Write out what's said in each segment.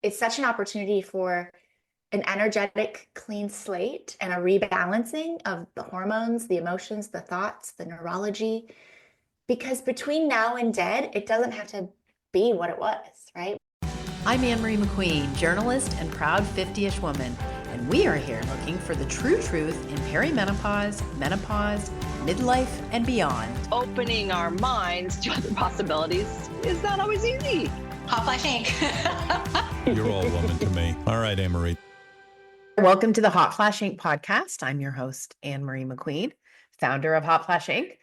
it's such an opportunity for an energetic, clean slate and a rebalancing of the hormones, the emotions, the thoughts, the neurology. Because between now and dead, it doesn't have to be what it was, right? I'm Ann Marie McQueen, journalist and proud 50-ish woman, and we are here looking for the true truth in perimenopause, menopause, midlife, and beyond. Opening our minds to other possibilities is not always easy. Hotflash Inc. You're all woman to me. All right, Ann Marie. Welcome to the Hotflash Inc. podcast. I'm your host, Ann Marie McQueen, founder of Hotflash Inc.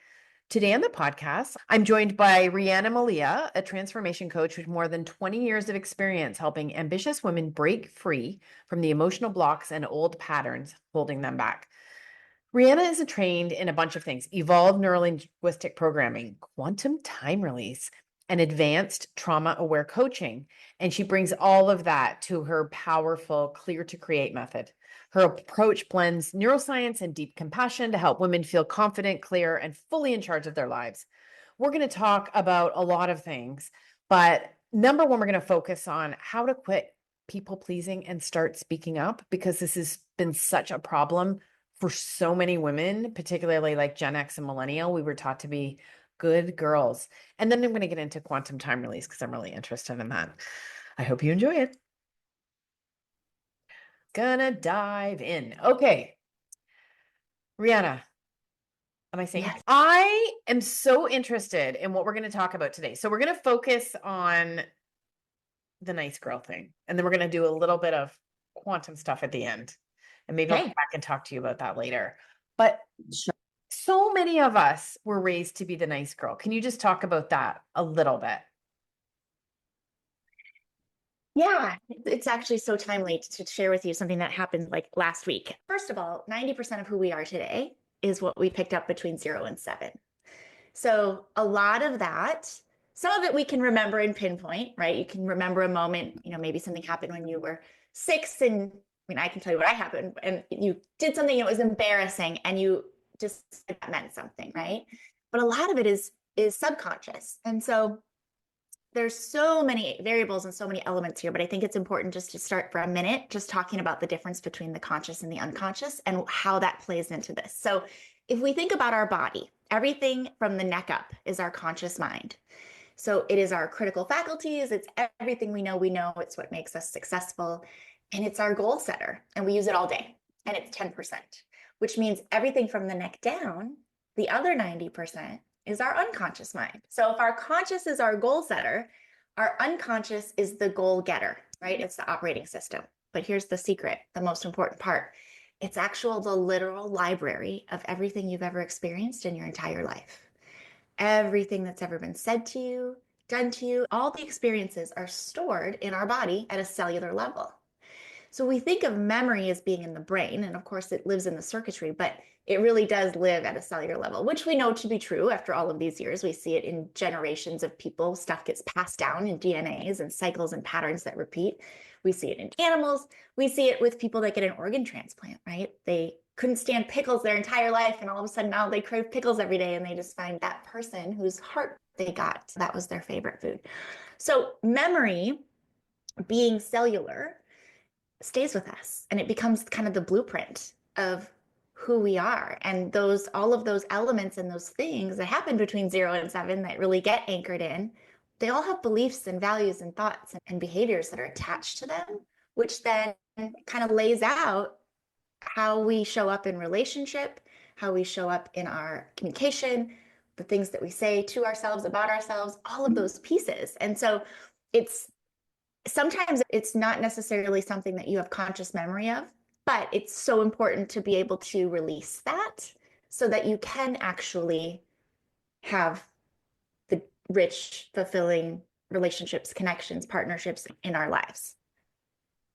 Today on the podcast, I'm joined by Riana Malia, a transformation coach with more than 20 years of experience helping ambitious women break free from the emotional blocks and old patterns holding them back. Riana is trained in a bunch of things: evolved neurolinguistic programming, quantum time release, and advanced trauma-aware coaching. And she brings all of that to her powerful Clear to Create method. Her approach blends neuroscience and deep compassion to help women feel confident, clear, and fully in charge of their lives. We're going to talk about a lot of things, but number one, we're going to focus on how to quit people pleasing and start speaking up, because this has been such a problem for so many women, particularly like Gen X and millennial. We were taught to be good girls. And then I'm going to get into quantum time release because I'm really interested in that. I hope you enjoy it. Gonna dive in. Okay. Riana, am I saying? Yes. I am so interested in what we're going to talk about today. So we're going to focus on the nice girl thing, and then we're going to do a little bit of quantum stuff at the end. And maybe I'll come back and talk to you about that later. But so many of us were raised to be the nice girl. Can you just talk about that a little bit? Yeah, it's actually so timely to share with you something that happened like last week. First of all, 90% of who we are today is what we picked up between 0 and 7. So a lot of that, some of it we can remember and pinpoint, right? You can remember a moment, maybe something happened when you were 6, and I can tell you what happened, and you did something that was embarrassing and you just said that meant something, right? But a lot of it is subconscious. And so there's so many variables and so many elements here, but I think it's important just to start for a minute, just talking about the difference between the conscious and the unconscious and how that plays into this. So if we think about our body, everything from the neck up is our conscious mind. So it is our critical faculties. It's everything we know. It's what makes us successful. And it's our goal setter. And we use it all day. And it's 10%, which means everything from the neck down, the other 90%, is our unconscious mind. So if our conscious is our goal setter, our unconscious is the goal getter, right? It's the operating system. But here's the secret, the most important part. It's the literal library of everything you've ever experienced in your entire life. Everything that's ever been said to you, done to you, all the experiences are stored in our body at a cellular level. So we think of memory as being in the brain, and of course it lives in the circuitry, but it really does live at a cellular level, which we know to be true after all of these years. We see it in generations of people. Stuff gets passed down in DNAs and cycles and patterns that repeat. We see it in animals. We see it with people that get an organ transplant, right? They couldn't stand pickles their entire life, and all of a sudden now they crave pickles every day, and they just find that person whose heart they got, that was their favorite food. So memory, being cellular, stays with us, and it becomes kind of the blueprint of who we are. And all of those elements and those things that happen between 0 and 7 that really get anchored in, they all have beliefs and values and thoughts and behaviors that are attached to them, which then kind of lays out how we show up in relationship, how we show up in our communication, the things that we say to ourselves, about ourselves, all of those pieces. And so sometimes it's not necessarily something that you have conscious memory of, but it's so important to be able to release that so that you can actually have the rich, fulfilling relationships, connections, partnerships in our lives.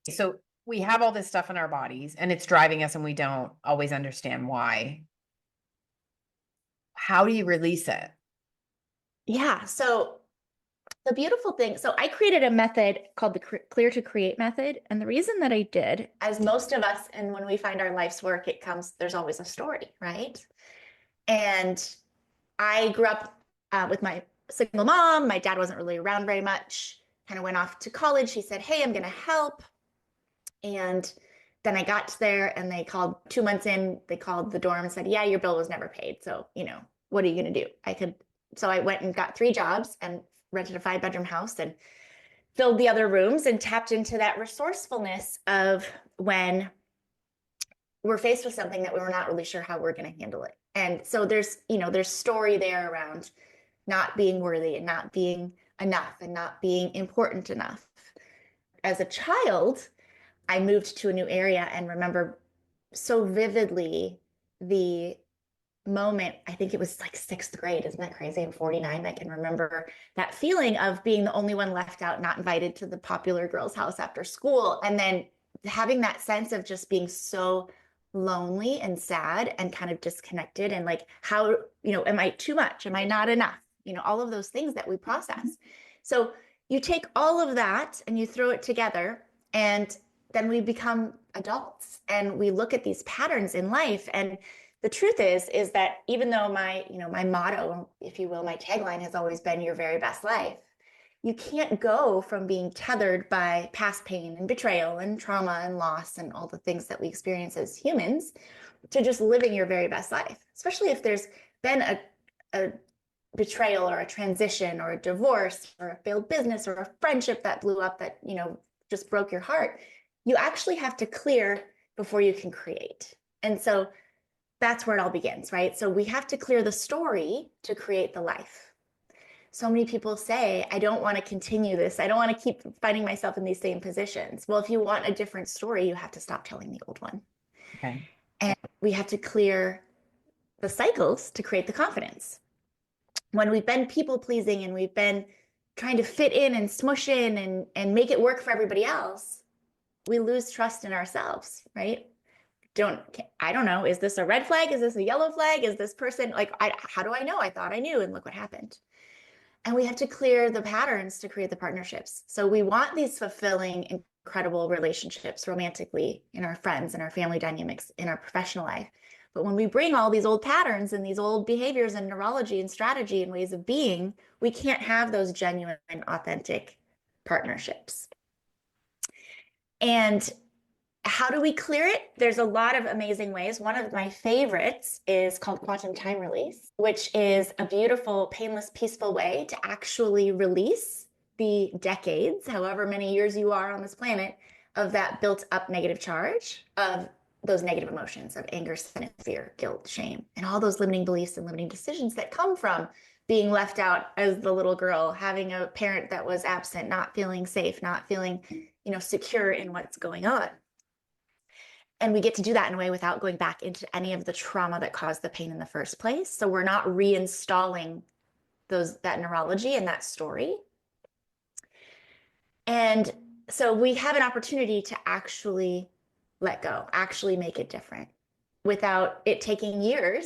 So we have all this stuff in our bodies and it's driving us and we don't always understand why. How do you release it? Yeah. So the beautiful thing, so I created a method called the Clear to Create method. And the reason that I did, as most of us, and when we find our life's work, there's always a story, right? And I grew up with my single mom. My dad wasn't really around very much. kind of went off to college. She said, hey, I'm going to help. And then I got there and they called 2 months in, they called the dorm and said, yeah, your bill was never paid. So, what are you going to do? So I went and got 3 jobs and rented a 5-bedroom house and filled the other rooms and tapped into that resourcefulness of when we're faced with something that we were not really sure how we're going to handle it. And so there's story there around not being worthy and not being enough and not being important enough. As a child, I moved to a new area and remember so vividly the moment. I think it was like 6th grade. Isn't that crazy? I'm 49. I can remember that feeling of being the only one left out, not invited to the popular girls' house after school. And then having that sense of just being so lonely and sad and kind of disconnected and like, how, am I too much? Am I not enough? All of those things that we process. So you take all of that and you throw it together, and then we become adults and we look at these patterns in life. And the truth is that even though my motto, if you will, my tagline has always been your very best life, you can't go from being tethered by past pain and betrayal and trauma and loss and all the things that we experience as humans to just living your very best life, especially if there's been a betrayal or a transition or a divorce or a failed business or a friendship that blew up that, just broke your heart. You actually have to clear before you can create. And so that's where it all begins, right? So we have to clear the story to create the life. So many people say, I don't want to continue this. I don't want to keep finding myself in these same positions. Well, if you want a different story, you have to stop telling the old one. Okay. And we have to clear the cycles to create the confidence. When we've been people pleasing and we've been trying to fit in and smush in and make it work for everybody else, we lose trust in ourselves, right? I don't know. Is this a red flag? Is this a yellow flag? Is this person like, how do I know? I thought I knew, and look what happened. And we have to clear the patterns to create the partnerships. So we want these fulfilling, incredible relationships romantically, in our friends and our family dynamics, in our professional life. But when we bring all these old patterns and these old behaviors and neurology and strategy and ways of being, we can't have those genuine, authentic partnerships. And how do we clear it? There's a lot of amazing ways. One of my favorites is called quantum time release, which is a beautiful, painless, peaceful way to actually release the decades, however many years you are on this planet, of that built up negative charge, of those negative emotions of anger, sadness, fear, guilt, shame, and all those limiting beliefs and limiting decisions that come from being left out as the little girl, having a parent that was absent, not feeling safe, not feeling, secure in what's going on. And we get to do that in a way without going back into any of the trauma that caused the pain in the first place. So we're not reinstalling that neurology and that story. And so we have an opportunity to actually let go, actually make it different without it taking years,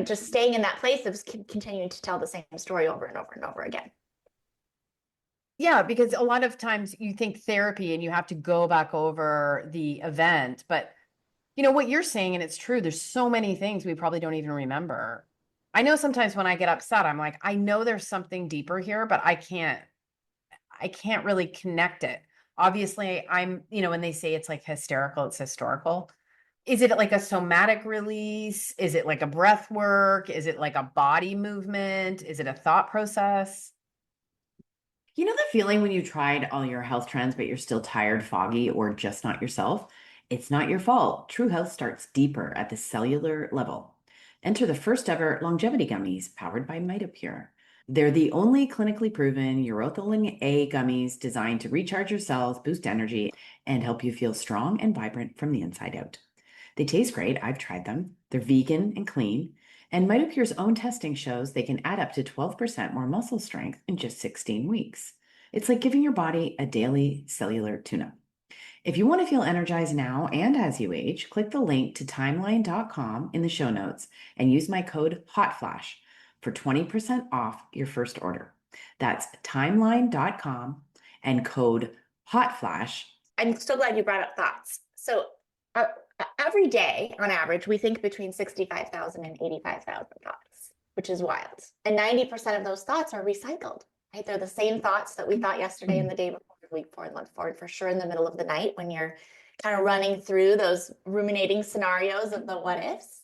just staying in that place of continuing to tell the same story over and over and over again. Yeah, because a lot of times you think therapy and you have to go back over the event, but what you're saying, and it's true, there's so many things we probably don't even remember. I know sometimes when I get upset, I'm like, I know there's something deeper here, but I can't really connect it. Obviously, when they say it's like hysterical, it's historical. Is it like a somatic release? Is it like a breath work? Is it like a body movement? Is it a thought process? You know the feeling when you tried all your health trends, but you're still tired, foggy, or just not yourself? It's not your fault. True health starts deeper at the cellular level. Enter the first ever longevity gummies powered by MitoPure. They're the only clinically proven urothalin A gummies designed to recharge your cells, boost energy, and help you feel strong and vibrant from the inside out. They taste great. I've tried them. They're vegan and clean. And MitoPure's own testing shows they can add up to 12% more muscle strength in just 16 weeks. It's like giving your body a daily cellular tune-up. If you want to feel energized now and as you age, click the link to timeline.com in the show notes and use my code HOTFLASH for 20% off your first order. That's timeline.com and code HOTFLASH. I'm so glad you brought up thoughts. So every day, on average, we think between 65,000 and 85,000 thoughts, which is wild. And 90% of those thoughts are recycled. right? They're the same thoughts that we thought yesterday and the day before, the week before, and the month forward, for sure in the middle of the night when you're kind of running through those ruminating scenarios of the what ifs.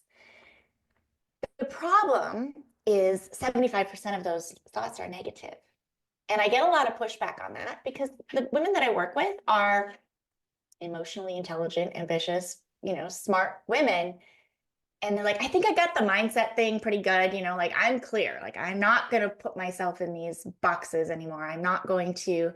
The problem is 75% of those thoughts are negative. And I get a lot of pushback on that because the women that I work with are emotionally intelligent, ambitious, smart women. And they're like, I think I got the mindset thing pretty good. Like I'm clear, like I'm not going to put myself in these boxes anymore. I'm not going to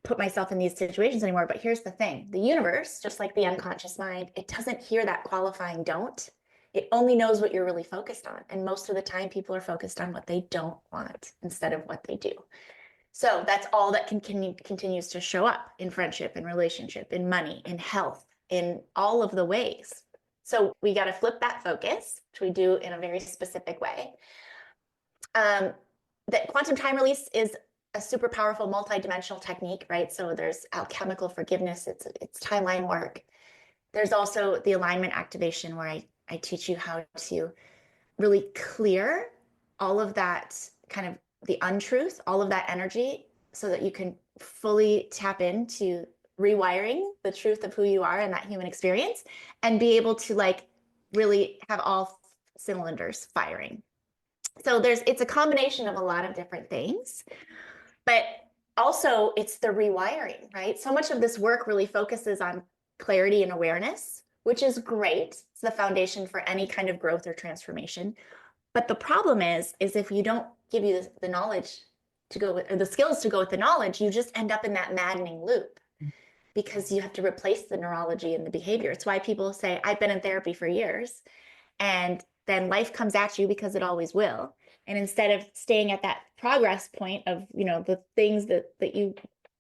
put myself in these situations anymore. But here's the thing, the universe, just like the unconscious mind, it doesn't hear that qualifying don't. It only knows what you're really focused on. And most of the time people are focused on what they don't want instead of what they do. So that's all that continues to show up in friendship, in relationship, in money, in health, in all of the ways. So we got to flip that focus, which we do in a very specific way. That quantum time release is a super powerful multidimensional technique, right? So there's alchemical forgiveness, it's timeline work. There's also the alignment activation where I teach you how to really clear all of that kind of the untruth, all of that energy, so that you can fully tap into rewiring the truth of who you are in that human experience and be able to like really have all cylinders firing. So it's a combination of a lot of different things, but also it's the rewiring, right? So much of this work really focuses on clarity and awareness, which is great. It's the foundation for any kind of growth or transformation. But the problem is if you don't give you the knowledge to go with, or the skills to go with the knowledge, you just end up in that maddening loop because you have to replace the neurology and the behavior. It's why people say, I've been in therapy for years, and then life comes at you because it always will. And instead of staying at that progress point of, the things that the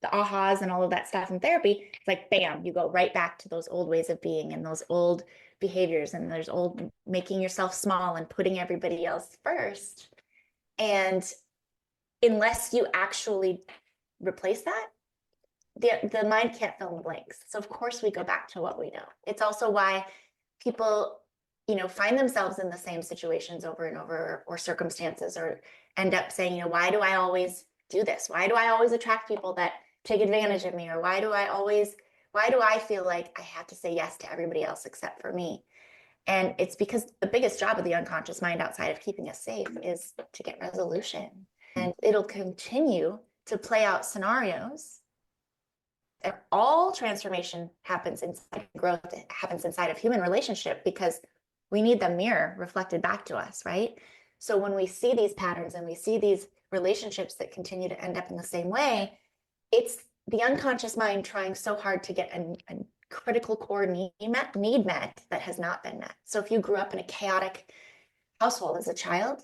ahas and all of that stuff in therapy, it's like, bam, you go right back to those old ways of being and those old behaviors and there's old making yourself small and putting everybody else first. And unless you actually replace that, the mind can't fill in the blanks. So of course we go back to what we know. It's also why people, find themselves in the same situations over and over, or circumstances, or end up saying, why do I always do this? Why do I always attract people that take advantage of me? Or why do I feel like I have to say yes to everybody else except for me? And it's because the biggest job of the unconscious mind outside of keeping us safe is to get resolution. And it'll continue to play out scenarios. And all transformation happens inside growth, it happens inside of human relationship because we need the mirror reflected back to us, right? So when we see these patterns and we see these relationships that continue to end up in the same way, it's the unconscious mind trying so hard to get a critical core need met that has not been met. So if you grew up in a chaotic household as a child,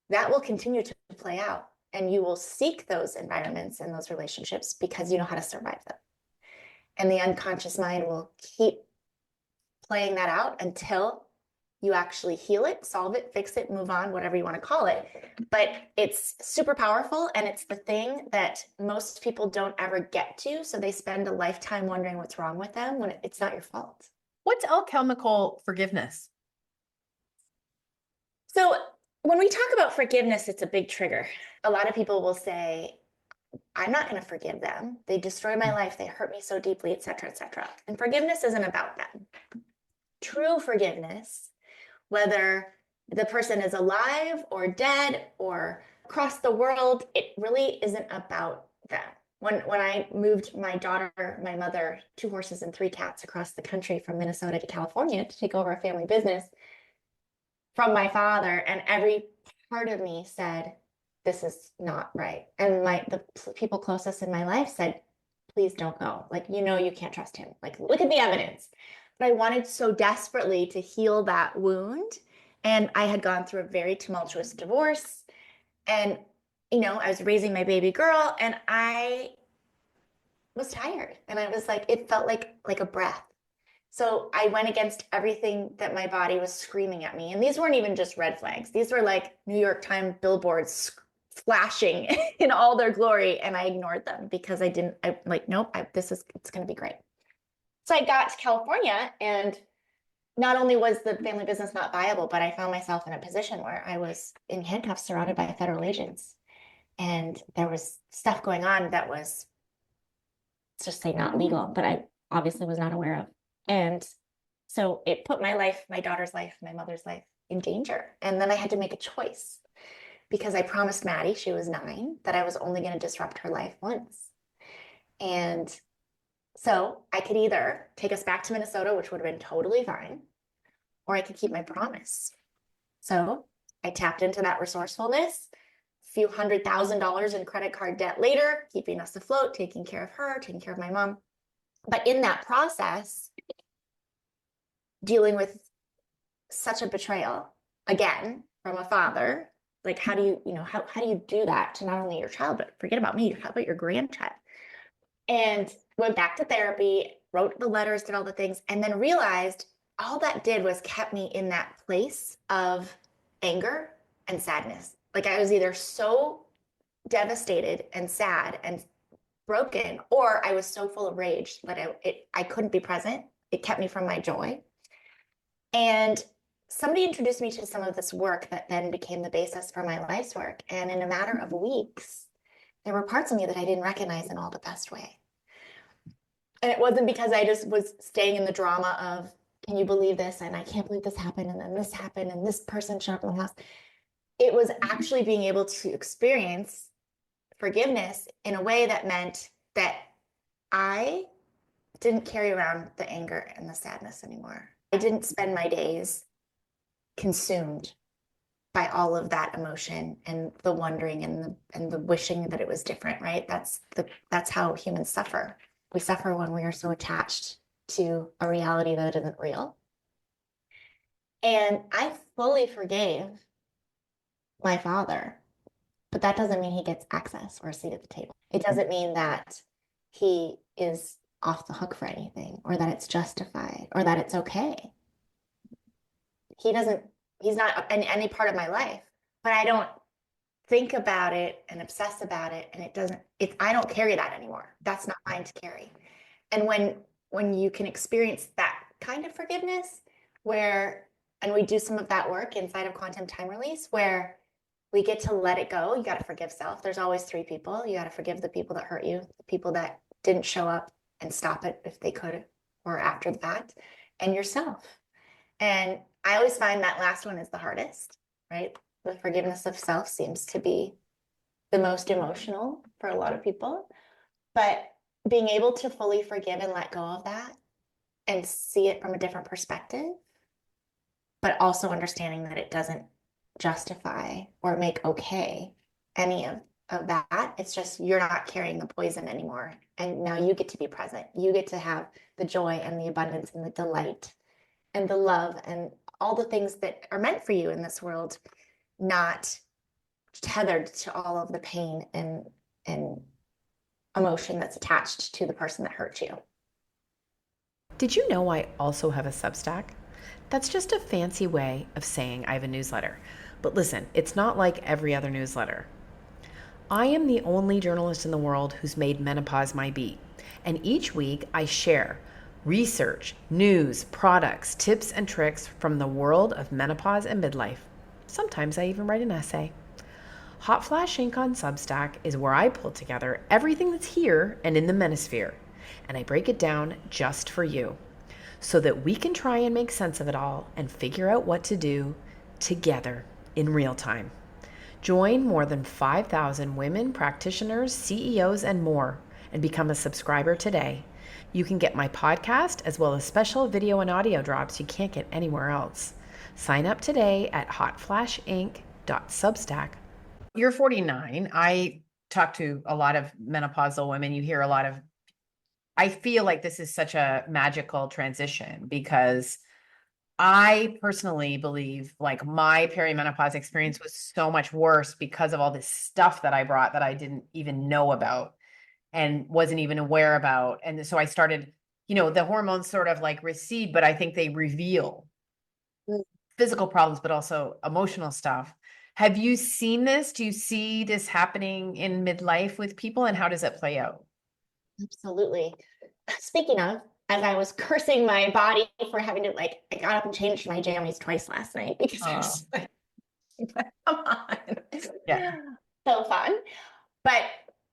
that will continue to play out, and you will seek those environments and those relationships because you know how to survive them. And the unconscious mind will keep playing that out until you actually heal it, solve it, fix it, move on, whatever you want to call it. But it's super powerful, and it's the thing that most people don't ever get to. So they spend a lifetime wondering what's wrong with them when it's not your fault. What's alchemical forgiveness? So when we talk about forgiveness, it's a big trigger. A lot of people will say, I'm not going to forgive them. They destroyed my life. They hurt me so deeply, et cetera, et cetera. And forgiveness isn't about them. True forgiveness, whether the person is alive or dead or across the world, it really isn't about them. When I moved my daughter, my mother, 2 horses and 3 cats across the country from Minnesota to California to take over a family business from my father, and every part of me said, this is not right. And the people closest in my life said, please don't go. Like, you can't trust him. Like, look at the evidence. But I wanted so desperately to heal that wound. And I had gone through a very tumultuous divorce. And, I was raising my baby girl, and I was tired. And I was like, it felt like a breath. So I went against everything that my body was screaming at me. And these weren't even just red flags. These were like New York Times billboards flashing in all their glory. And I ignored them because nope, it's going to be great. So I got to California, and not only was the family business not viable, but I found myself in a position where I was in handcuffs surrounded by federal agents. And there was stuff going on that was, let's just say, not legal, but I obviously was not aware of. And so it put my life, my daughter's life, my mother's life in danger. And then I had to make a choice because I promised Maddie, she was 9, that I was only going to disrupt her life once. And so I could either take us back to Minnesota, which would have been totally fine, or I could keep my promise. So I tapped into that resourcefulness, a few $100,000 in credit card debt later, keeping us afloat, taking care of her, taking care of my mom. But in that process, dealing with such a betrayal, again, from a father, like how do you do that to not only your child, but forget about me, how about your grandchild? And went back to therapy, wrote the letters, did all the things, and then realized all that did was kept me in that place of anger and sadness. Like I was either so devastated and sad and broken, or I was so full of rage that I couldn't be present. It kept me from my joy. And somebody introduced me to some of this work that then became the basis for my life's work. And in a matter of weeks, there were parts of me that I didn't recognize in all the best way. And it wasn't because I just was staying in the drama of, can you believe this? And I can't believe this happened. And then this happened. And this person showed up in the house. It was actually being able to experience forgiveness in a way that meant that I didn't carry around the anger and the sadness anymore. I didn't spend my days consumed by all of that emotion and the wondering and the wishing that it was different, right? That's how humans suffer. We suffer when we are so attached to a reality that isn't real. And I fully forgave my father, but that doesn't mean he gets access or a seat at the table. It doesn't mean that he is off the hook for anything, or that it's justified, or that it's okay. He's not in any part of my life, but I don't think about it and obsess about it. And I don't carry that anymore. That's not mine to carry. And when you can experience that kind of forgiveness and we do some of that work inside of quantum time release, where we get to let it go. You got to forgive self. There's always 3 people. You got to forgive the people that hurt you, the people that didn't show up and stop it if they could, or after the fact, and yourself. And I always find that last one is the hardest, right? The forgiveness of self seems to be the most emotional for a lot of people. But being able to fully forgive and let go of that and see it from a different perspective, but also understanding that it doesn't justify or make okay any of that. It's just you're not carrying the poison anymore. And now you get to be present. You get to have the joy and the abundance and the delight and the love and all the things that are meant for you in this world, not tethered to all of the pain and emotion that's attached to the person that hurt you. Did you know I also have a Substack? That's just a fancy way of saying I have a newsletter. But listen, it's not like every other newsletter. I am the only journalist in the world who's made menopause my beat. And each week I share research, news, products, tips, and tricks from the world of menopause and midlife. Sometimes I even write an essay. Hotflash Inc. on Substack is where I pull together everything that's here and in the menosphere, and I break it down just for you, so that we can try and make sense of it all and figure out what to do together in real time. Join more than 5,000 women, practitioners, CEOs, and more, and become a subscriber today. You can get my podcast as well as special video and audio drops you can't get anywhere else. Sign up today at hotflashinc.substack. You're 49. I talk to a lot of menopausal women. You hear a lot of, I feel like this is such a magical transition because I personally believe like my perimenopause experience was so much worse because of all this stuff that I brought that I didn't even know about and wasn't even aware about. And so I started, the hormones sort of like recede, but I think they reveal physical problems, but also emotional stuff. Have you seen this? Do you see this happening in midlife with people, and how does it play out? Absolutely. Speaking of, as I was cursing my body for having to I got up and changed my jammies twice last night because I was come on. Yeah. So fun. But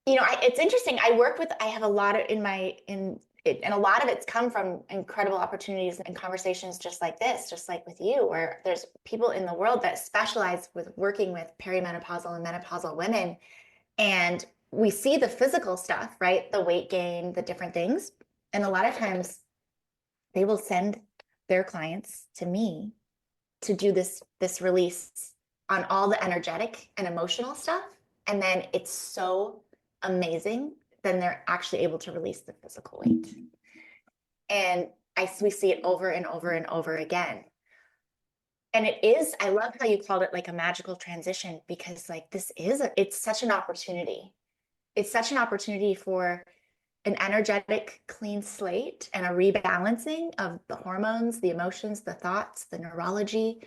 it's interesting. I have a lot of in it, and a lot of it's come from incredible opportunities and conversations just like this, just like with you, where there's people in the world that specialize with working with perimenopausal and menopausal women. And we see the physical stuff, right? The weight gain, the different things. And a lot of times they will send their clients to me to do this release on all the energetic and emotional stuff. And then it's so amazing. Then they're actually able to release the physical weight. And we see it over and over and over again. And I love how you called it like a magical transition, because like it's such an opportunity. It's such an opportunity for an energetic clean slate and a rebalancing of the hormones, the emotions, the thoughts, the neurology.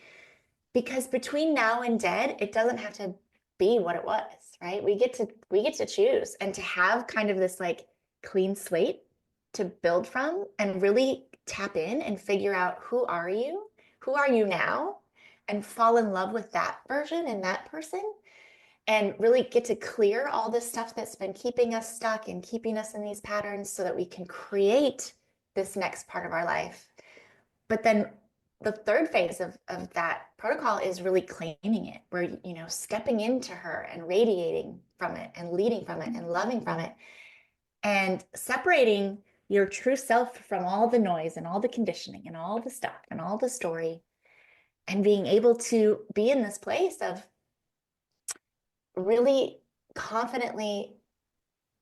Because between now and dead, it doesn't have to be what it was, right? We get to choose, and to have kind of this like clean slate to build from and really tap in and figure out who are you now, and fall in love with that version and that person, and really get to clear all this stuff that's been keeping us stuck and keeping us in these patterns so that we can create this next part of our life. But then the third phase of that protocol is really claiming it, where, stepping into her and radiating from it and leading from it and loving from it, and separating your true self from all the noise and all the conditioning and all the stuff and all the story, and being able to be in this place of really confidently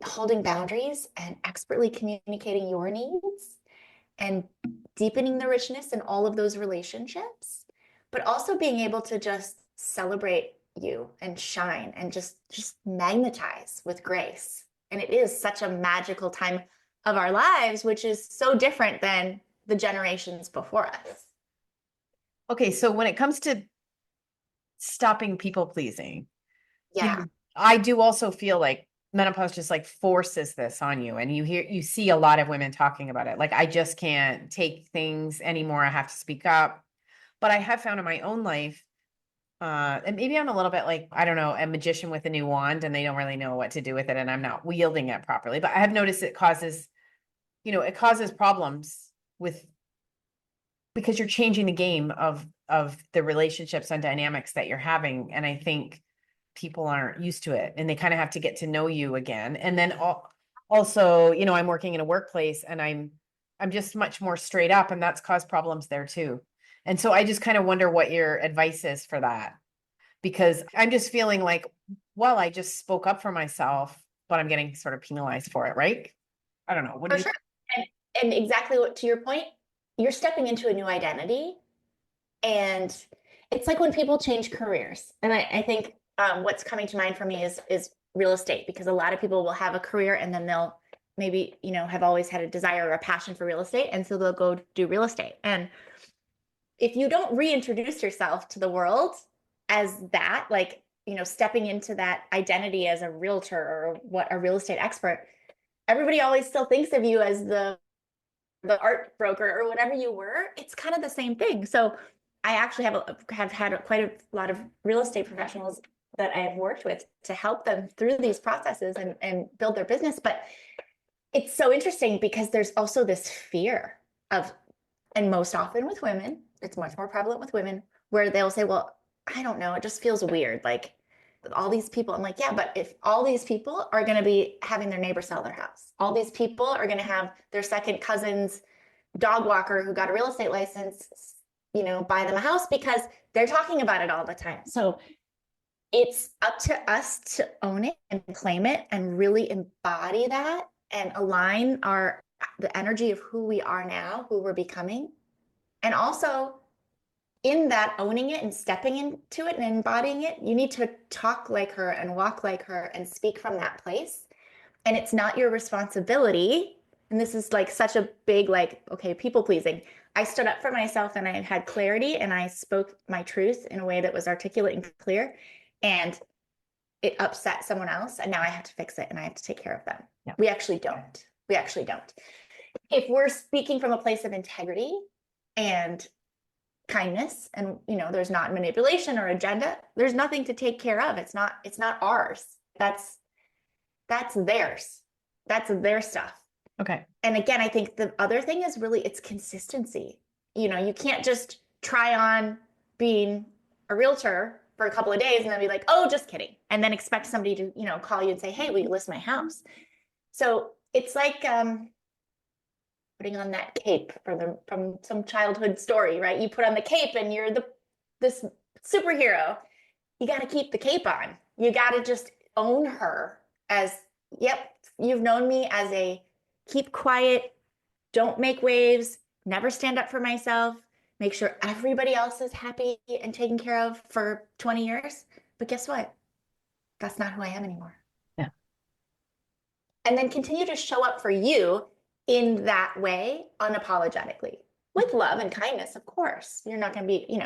holding boundaries and expertly communicating your needs and deepening the richness in all of those relationships, but also being able to just celebrate you and shine and just magnetize with grace. And it is such a magical time of our lives, which is so different than the generations before us. Okay, so when it comes to stopping people pleasing, Yeah. I do also feel like menopause just like forces this on you, and you see a lot of women talking about it. Like, I just can't take things anymore. I have to speak up. But I have found in my own life, and maybe I'm a little bit like, I don't know, a magician with a new wand, and they don't really know what to do with it, and I'm not wielding it properly. But I have noticed it causes problems because you're changing the game of the relationships and dynamics that you're having. And I think people aren't used to it, and they kind of have to get to know you again. And then also, I'm working in a workplace, and I'm just much more straight up, and that's caused problems there too. And so I just kind of wonder what your advice is for that, because I'm just feeling like, well, I just spoke up for myself, but I'm getting sort of penalized for it, right? I don't know. What do For you sure. And exactly to your point, you're stepping into a new identity. And it's like when people change careers. And I think what's coming to mind for me is real estate, because a lot of people will have a career and then they'll maybe, have always had a desire or a passion for real estate. And so they'll go do real estate. And if you don't reintroduce yourself to the world as that, like, stepping into that identity as a realtor or what a real estate expert, everybody always still thinks of you as the art broker or whatever you were. It's kind of the same thing. So I actually have had quite a lot of real estate professionals that I have worked with to help them through these processes and build their business. But it's so interesting because there's also this fear of, and most often with women, it's much more prevalent with women, where they'll say, well, I don't know, it just feels weird. Like, all these people, I'm like, yeah, but if all these people are going to be having their neighbor sell their house, all these people are going to have their second cousin's dog walker who got a real estate license, buy them a house, because they're talking about it all the time. So it's up to us to own it and claim it and really embody that and align the energy of who we are now, who we're becoming. And also, in that owning it and stepping into it and embodying it, you need to talk like her and walk like her and speak from that place. And it's not your responsibility. And this is like such a big, like, okay, people pleasing. I stood up for myself and I had clarity and I spoke my truth in a way that was articulate and clear. And it upset someone else. And now I have to fix it and I have to take care of them. Yeah. We actually don't. If we're speaking from a place of integrity and kindness, and there's not manipulation or agenda, there's nothing to take care of. It's not ours. That's That's theirs. That's their stuff. Okay. And again, I think the other thing is really it's consistency. You can't just try on being a realtor for a couple of days and then be like, oh, just kidding. And then expect somebody to, call you and say, hey, will you list my house? So it's like putting on that cape from some childhood story, right? You put on the cape and you're this superhero. You got to keep the cape on. You got to just own her as, yep, you've known me as a keep quiet, don't make waves, never stand up for myself, make sure everybody else is happy and taken care of for 20 years. But guess what? That's not who I am anymore. Yeah. And then continue to show up for you in that way, unapologetically, with love and kindness, of course. You're not going to be,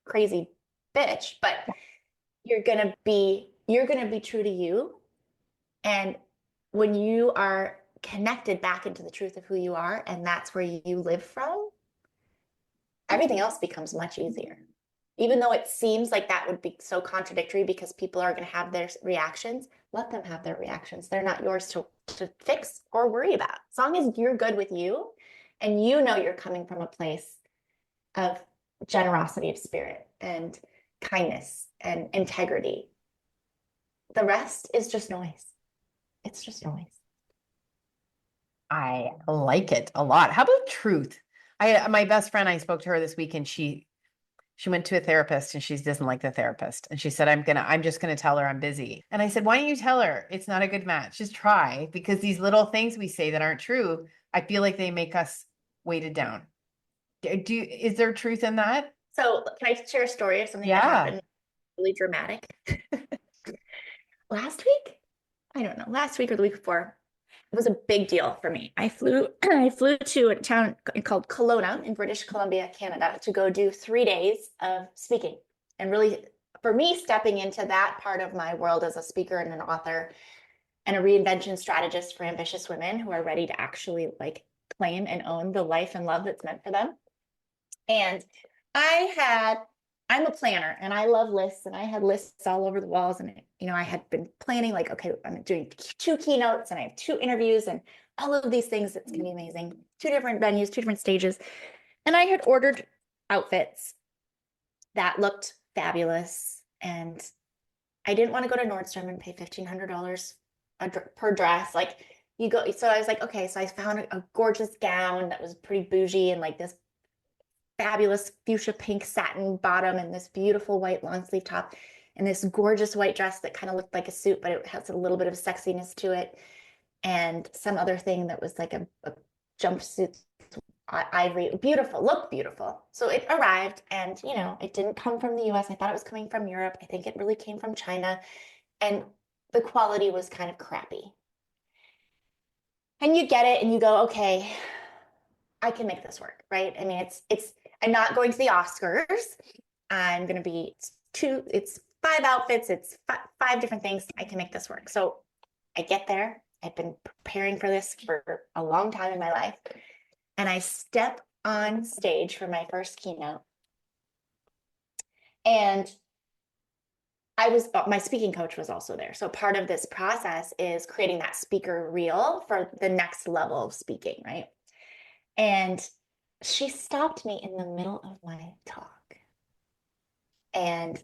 crazy bitch, but you're going to be true to you. And when you are connected back into the truth of who you are, and that's where you live from, everything else becomes much easier. Even though it seems like that would be so contradictory because people are going to have their reactions, let them have their reactions. They're not yours to fix or worry about. As long as you're good with you and you're coming from a place of generosity of spirit and kindness and integrity, the rest is just noise. It's just noise. I like it a lot. How about truth? My best friend, I spoke to her this week and she went to a therapist and she doesn't like the therapist. And she said, I'm just going to tell her I'm busy. And I said, why don't you tell her it's not a good match? Just try, because these little things we say that aren't true, I feel like they make us weighted down. Is there truth in that? So can I share a story of something that happened really dramatic? Last week? I don't know, last week or the week before. It was a big deal for me. I flew to a town called Kelowna in British Columbia, Canada, to go do 3 days of speaking. And really, for me, stepping into that part of my world as a speaker and an author and a reinvention strategist for ambitious women who are ready to actually claim and own the life and love that's meant for them. And I'm a planner and I love lists, and I had lists all over the walls, and I had been planning okay, I'm doing 2 keynotes and I have 2 interviews and all of these things. It's going to be amazing. 2 different venues, 2 different stages. And I had ordered outfits that looked fabulous, and I didn't want to go to Nordstrom and pay $1,500 per dress. So I was like, okay, so I found a gorgeous gown that was pretty bougie and this fabulous fuchsia pink satin bottom and this beautiful white long sleeve top and this gorgeous white dress that kind of looked like a suit, but it has a little bit of sexiness to it, and some other thing that was like a jumpsuit, ivory, looked beautiful. So it arrived, and it didn't come from the US. I thought it was coming from Europe. I think it really came from China, and the quality was kind of crappy. And you get it and you go, okay, I can make this work, right? I mean, I'm not going to the Oscars. I'm going to be it's 5 outfits. It's 5 different things. I can make this work. So I get there. I've been preparing for this for a long time in my life. And I step on stage for my first keynote. And my speaking coach was also there. So part of this process is creating that speaker reel for the next level of speaking, right? And she stopped me in the middle of my talk. And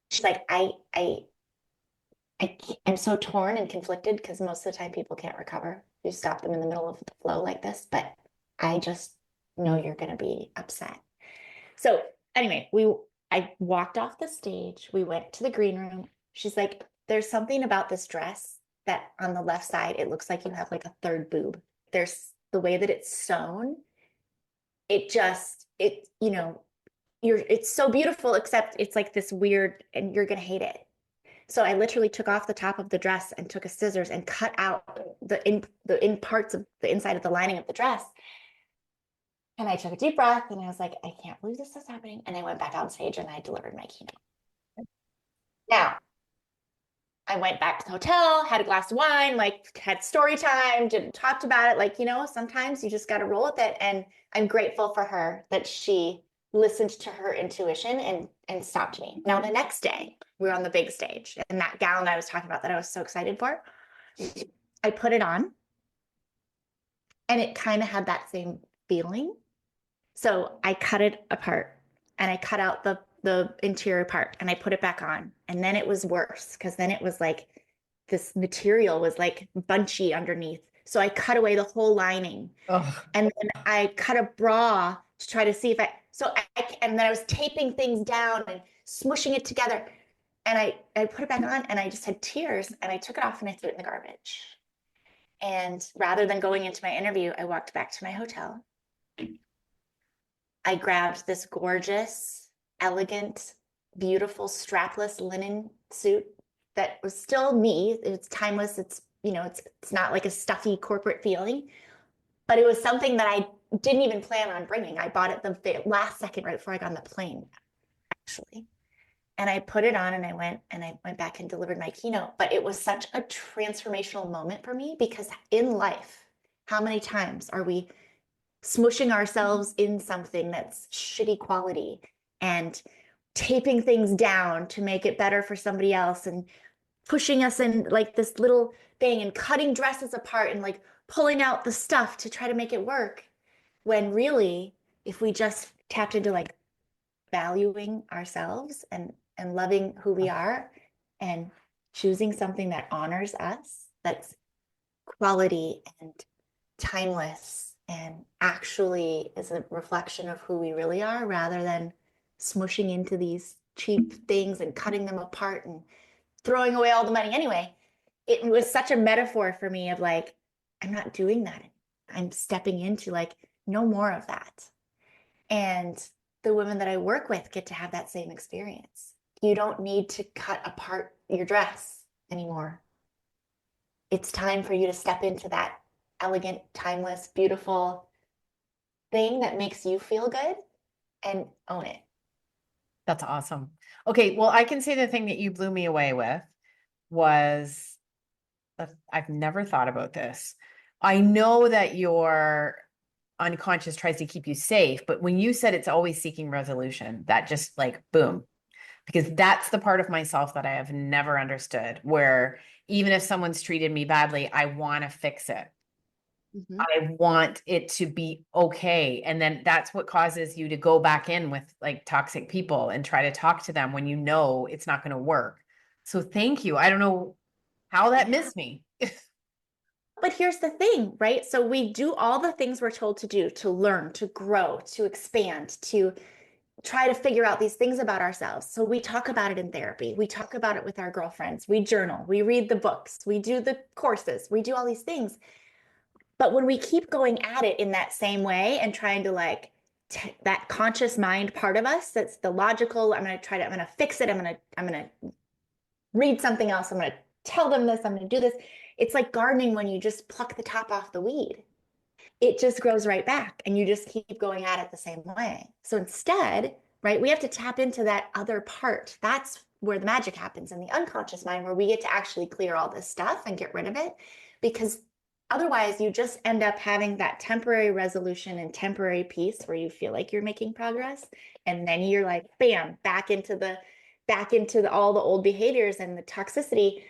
she's like, I'm so torn and conflicted because most of the time people can't recover. You stop them in the middle of the flow like this, but I just know you're going to be upset. So anyway, I walked off the stage. We went to the green room. She's like, there's something about this dress that on the left side, it looks like you have a third boob. There's the way that it's sewn. It's so beautiful, except it's this weird, and you're going to hate it. So I literally took off the top of the dress and took a scissors and cut out the in parts of the inside of the lining of the dress. And I took a deep breath and I was like, I can't believe this is happening. And I went back on stage and I delivered my keynote. Now, I went back to the hotel, had a glass of wine, had story time, talked about it. Sometimes you just got to roll with it. And I'm grateful for her that she listened to her intuition and stopped me. Now, the next day, we were on the big stage, and that gown I was talking about that I was so excited for, I put it on, and it kind of had that same feeling. So I cut it apart, and I cut out the interior part, and I put it back on. And then it was worse, because then it was like this material was like bunchy underneath. So I cut away the whole lining. Oh, And then I cut a bra to try to see if and then I was taping things down and smushing it together. And I put it back on, and I just had tears, and I took it off and I threw it in the garbage. And rather than going into my interview, I walked back to my hotel. I grabbed this gorgeous, elegant, beautiful, strapless linen suit that was still me. It's timeless. It's, it's not like a stuffy corporate feeling, but it was something that I didn't even plan on bringing. I bought it the last second right before I got on the plane, actually. And I put it on, and I went back and delivered my keynote. But it was such a transformational moment for me, because in life, how many times are we smushing ourselves in something that's shitty quality and taping things down to make it better for somebody else, and pushing us in like this little thing, and cutting dresses apart, and like pulling out the stuff to try to make it work, when really, if we just tapped into like valuing ourselves and loving who we are, and choosing something that honors us, that's quality and timeless and actually is a reflection of who we really are, rather than smushing into these cheap things and cutting them apart and throwing away all the money anyway. It was such a metaphor for me of like, I'm not doing that. I'm stepping into like, no more of that. And the women that I work with get to have that same experience. You don't need to cut apart your dress anymore. It's time for you to step into that elegant, timeless, beautiful thing that makes you feel good, and own it. that's awesome. Okay, well, I can say the thing that you blew me away with was I've never thought about this. I know that your unconscious tries to keep you safe, but when you said it's always seeking resolution, that just like boom, because that's the part of myself that I have never understood, where even if someone's treated me badly, I want to fix it. Mm-hmm. I want it to be okay. And then that's what causes you to go back in with like toxic people and try to talk to them when you know it's not going to work. So thank you. I don't know how that missed me. But here's the thing, right? So we do all the things we're told to do, to learn, to grow, to expand, to try to figure out these things about ourselves. So we talk about it in therapy. We talk about it with our girlfriends. We journal. We read the books. We do the courses. We do all these things. But when we keep going at it in that same way and trying to like that conscious mind part of us, that's the logical, I'm going to fix it. I'm going to read something else. I'm going to tell them this. I'm going to do this. It's like gardening when you just pluck the top off the weed. It just grows right back, and you just keep going at it the same way. So instead, right, we have to tap into that other part. That's where the magic happens, in the unconscious mind, where we get to actually clear all this stuff and get rid of it. Because otherwise, you just end up having that temporary resolution and temporary peace where you feel like you're making progress. And then you're like, bam, back into all the old behaviors and the toxicity.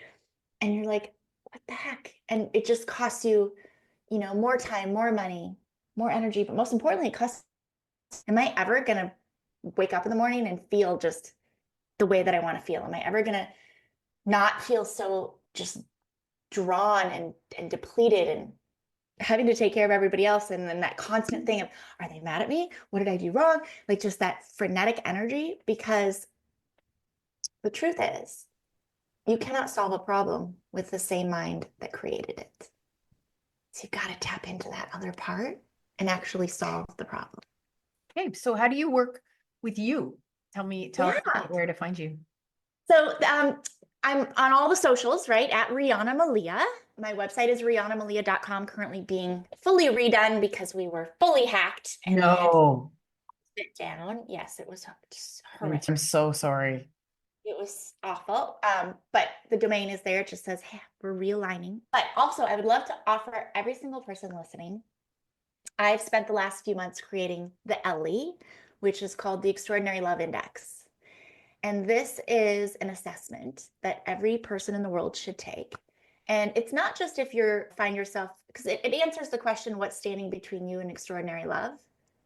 And you're like, what the heck? And it just costs you, more time, more money, more energy. But most importantly, it costs, am I ever going to wake up in the morning and feel just the way that I want to feel? Am I ever going to not feel so just drawn and depleted and having to take care of everybody else? And then that constant thing of, are they mad at me? What did I do wrong? Like just that frenetic energy. Because the truth is, you cannot solve a problem with the same mind that created it. So you've got to tap into that other part and actually solve the problem. Okay, so how do you work with you? Tell us where to find you. So I'm on all the socials, right? At Riana Malia. My website is rianamalia.com, currently being fully redone because we were fully hacked. And No. sit down. Yes, it was just horrific. I'm so sorry. It was awful. But the domain is there. It just says, hey, we're realigning. But also, I would love to offer every single person listening. I've spent the last few months creating the Ellie, which is called the Extraordinary Love Index. And this is an assessment that every person in the world should take. And it's not just if you find yourself, because it answers the question, what's standing between you and extraordinary love?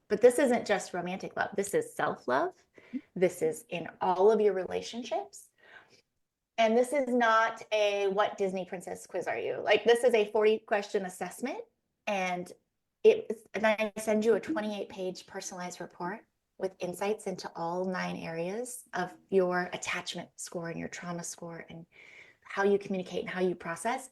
But this isn't just romantic love. This is self-love. This is in all of your relationships. And this is not a what Disney princess quiz are you? Like, this is a 40-question assessment. And I send you a 28-page personalized report with insights into all 9 areas of your attachment score and your trauma score and how you communicate and how you process.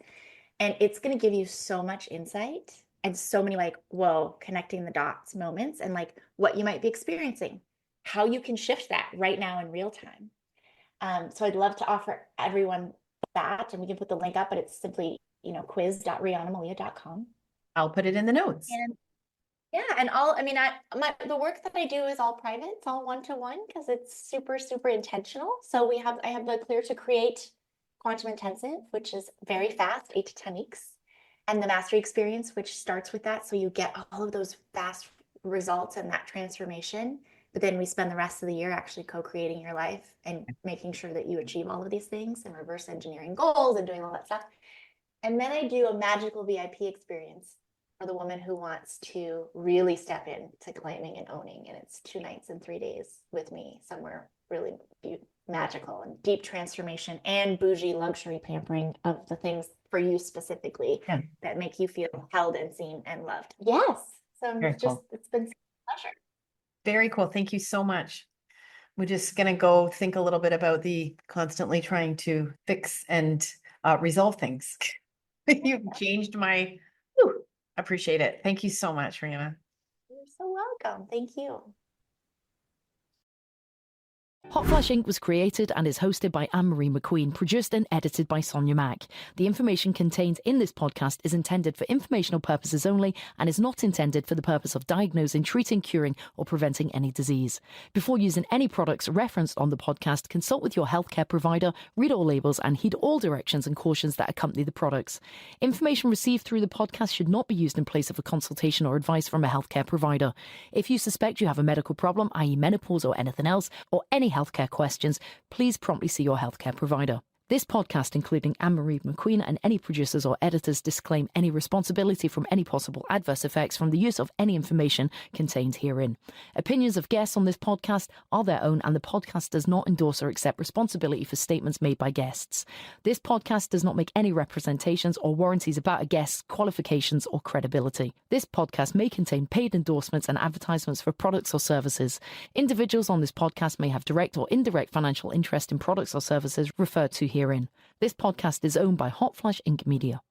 And it's going to give you so much insight and so many like, whoa, connecting the dots moments and like what you might be experiencing, how you can shift that right now in real time. So I'd love to offer everyone that, and we can put the link up, but it's simply, quiz.rianamalia.com. I'll put it in the notes. And yeah, and the work that I do is all private. It's all one-to-one because it's super, super intentional. So I have the Clear to Create Quantum Intensive, which is very fast, 8 to 10 weeks, and the Mastery Experience, which starts with that. So you get all of those fast results and that transformation. But then we spend the rest of the year actually co-creating your life and making sure that you achieve all of these things and reverse engineering goals and doing all that stuff. And then I do a magical VIP experience for the woman who wants to really step in to claiming and owning. And it's 2 nights and 3 days with me somewhere really magical and deep transformation and bougie luxury pampering of the things for you specifically that make you feel held and seen and loved. Yes. So it's been such a pleasure. Very cool. Thank you so much. We're just going to go think a little bit about the constantly trying to fix and resolve things. You've changed my, appreciate it. Thank you so much, Riana. You're so welcome. Thank you. Hotflash Inc. was created and is hosted by Ann Marie McQueen, produced and edited by Sonia Mack. The information contained in this podcast is intended for informational purposes only and is not intended for the purpose of diagnosing, treating, curing, or preventing any disease. Before using any products referenced on the podcast, consult with your healthcare provider, read all labels, and heed all directions and cautions that accompany the products. Information received through the podcast should not be used in place of a consultation or advice from a healthcare provider. If you suspect you have a medical problem, i.e. menopause or anything else, or any healthcare questions, please promptly see your healthcare provider. This podcast, including Ann Marie McQueen and any producers or editors, disclaim any responsibility from any possible adverse effects from the use of any information contained herein. Opinions of guests on this podcast are their own, and the podcast does not endorse or accept responsibility for statements made by guests. This podcast does not make any representations or warranties about a guest's qualifications or credibility. This podcast may contain paid endorsements and advertisements for products or services. Individuals on this podcast may have direct or indirect financial interest in products or services referred to herein. This podcast is owned by Hotflash Inc. Media.